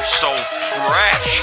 so fresh.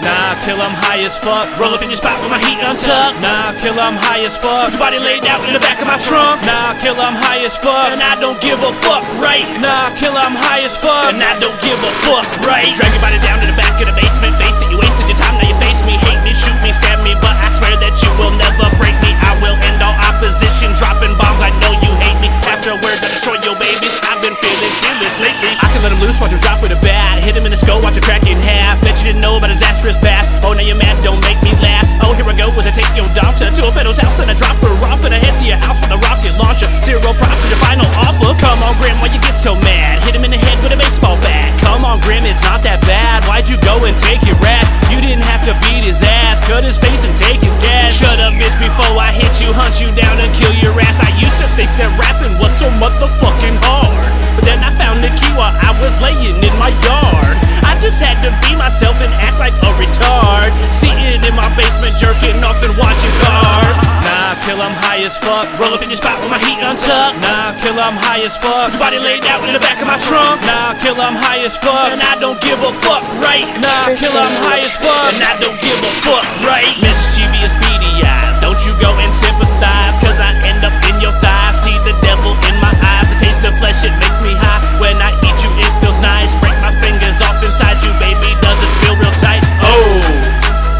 Nah, kill, I'm high as fuck. Roll up in your spot with my heat untucked. Nah, kill, I'm high as fuck. Your body laid out in the back of my trunk. Nah, kill, I'm high as fuck. And I don't give a fuck, right? Nah, kill, I'm high as fuck. And I don't give a fuck, right? Drag your body down to the back of the basement. Face it, you wasted your time, now you face me. Hate me, shoot me, stab me, but I swear that you will never break me. I will end all opposition, dropping bombs. I know you hate me. Afterwards, I destroy your babies. I've been feeling killers lately. I can let him loose, watch him drop with a bat. Hit him in the skull, watch him crack in half. Bet you didn't know about disastrous bath. Oh, now you're mad, don't make me laugh. Oh, here I go as I take your daughter to a peddler's house and I drop her off. And I head to your house with a rocket launcher. Zero profit, your final offer. Come on, Grim, why you get so mad? Hit him in the head with a baseball bat. Come on, Grim, it's not that bad. Why'd you go and take your rat? You didn't have to beat his ass, cut his face and take his gas. Shut up, bitch, before I hit you, hunt you down and kill your ass. I used to think that rapping was so motherfucking hard, but then I found the key while I was laying in my yard. I just had to be myself and act like a retard. Sitting in my basement, jerking off and watching cars. Nah, kill, I'm high as fuck. Roll up in your spot with my heat untucked. Nah, kill, I'm high as fuck. Your body laid out in the back of my trunk. Nah, kill, I'm high as fuck. And I don't give a fuck, right? Nah, kill, I'm high as fuck. And I don't give a fuck, right? Mischievous beady eyes, don't you go and sympathize, cause I end up in your thighs. See the devil in my eyes. The taste of flesh, it makes me high. When I eat you, it feels nice. Break my fingers off inside you, baby, does it feel real tight? Oh,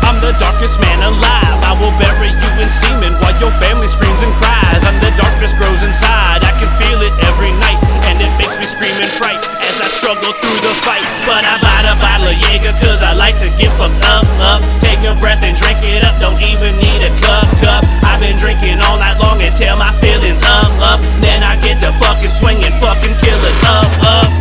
I'm the darkest man alive. I will bury you in semen while your family screams and cries. And the darkness grows inside. I can feel it every night, and it makes me scream in fright as I struggle through the fight. But I bought a bottle of Jaeger cause I like to get fucked up. Take a breath and drink it up, don't even need a cup. I've been drinking all night long until my feelings up. Then I get to fucking swing and fucking kill it up.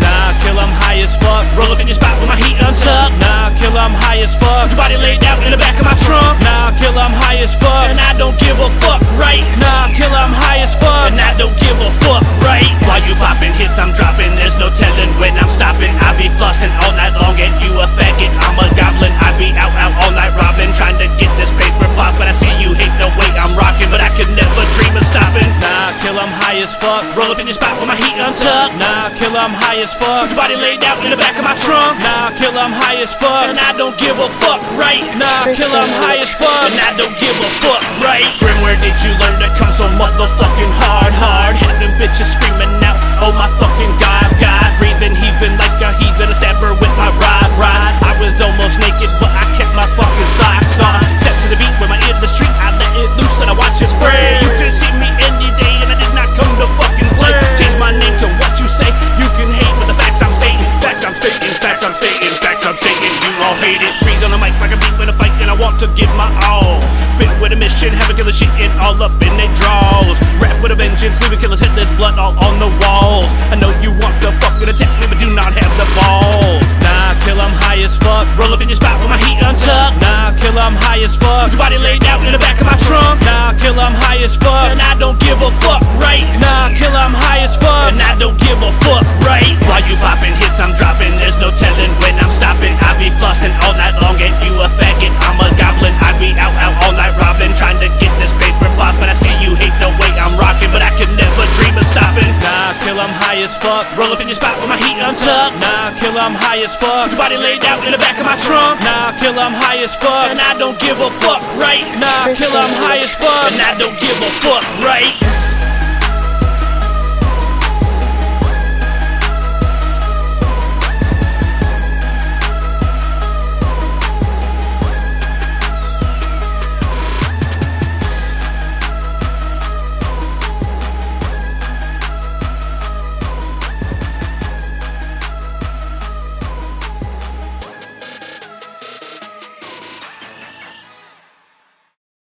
Nah, kill, I'm high as fuck. Roll up in your spot with my heat untucked. Nah, kill, I'm high as fuck. Your body laid out in the back of my trunk. Nah, kill, I'm high as fuck. And I don't give a fuck, right? Nah, kill, I'm high as fuck. And I don't give a fuck, right? While you popping hits, I'm dropping. There's no telling when I'm stopping. I be flossing all night long and you a faggot. I'm a goblin. I be out all night robbing, trying to get this paper pop. But I see you hate the way I'm rocking, but I could never dream of stopping. Nah, kill, I'm high as fuck. Roll up in your spot with my heat untucked. Nah, kill, I'm high as fuck. Your body laid out in the back of my trunk. Nah, kill, I'm high as fuck. And I don't give a fuck, right? Nah, kill, I'm high as fuck. And I don't give a fuck, right? Grim, where did you learn to come so motherfucking hard? Had them bitches screaming out, oh my fucking God. Breathing, heaving like a heathen. I stab her with my rod. I was almost naked, but I kept my fucking socks on. Step to the beat with my ear to the street. I let it loose and I watch it spray. You can see me any day and I did not come to fucking play. Change my name to what you say. You can hate, but the facts I'm stating. Facts I'm stating. You all hate it. Breathe on the mic like a beat with a fight, and I want to give my all. Spit with a mission, have a killer shit in all up in their draws. Rap with a vengeance, leaving killers hitless, blood all on the walls. I know you want to fucking attack me, but do not have the balls. Nah, kill, I'm high as fuck. Roll up in your spot with my heat untucked. Nah, kill, I'm high as fuck. Your body laid out in the back of my trunk. Nah, kill, I'm high as fuck. And I don't give a fuck, right? Nah, kill, I'm high as fuck. And I don't give a fuck, right? While you popping hits, I'm dropping. There's no telling when I'm stopping. I be flossing all night long and you a faggot. I'm a goblin. I be out all night robbing, trying to get this paper pop. But I see you hate the way I'm rocking, but I could never dream of stopping. Nah, kill, I'm high as fuck. Roll up in your spot with my heat untucked. Nah, kill, I'm high as fuck. Your body laid out in the back of my trunk. Nah, kill, I'm high as fuck. And I don't give a fuck, right? Nah, kill, I'm high as fuck. And I don't give a fuck, right?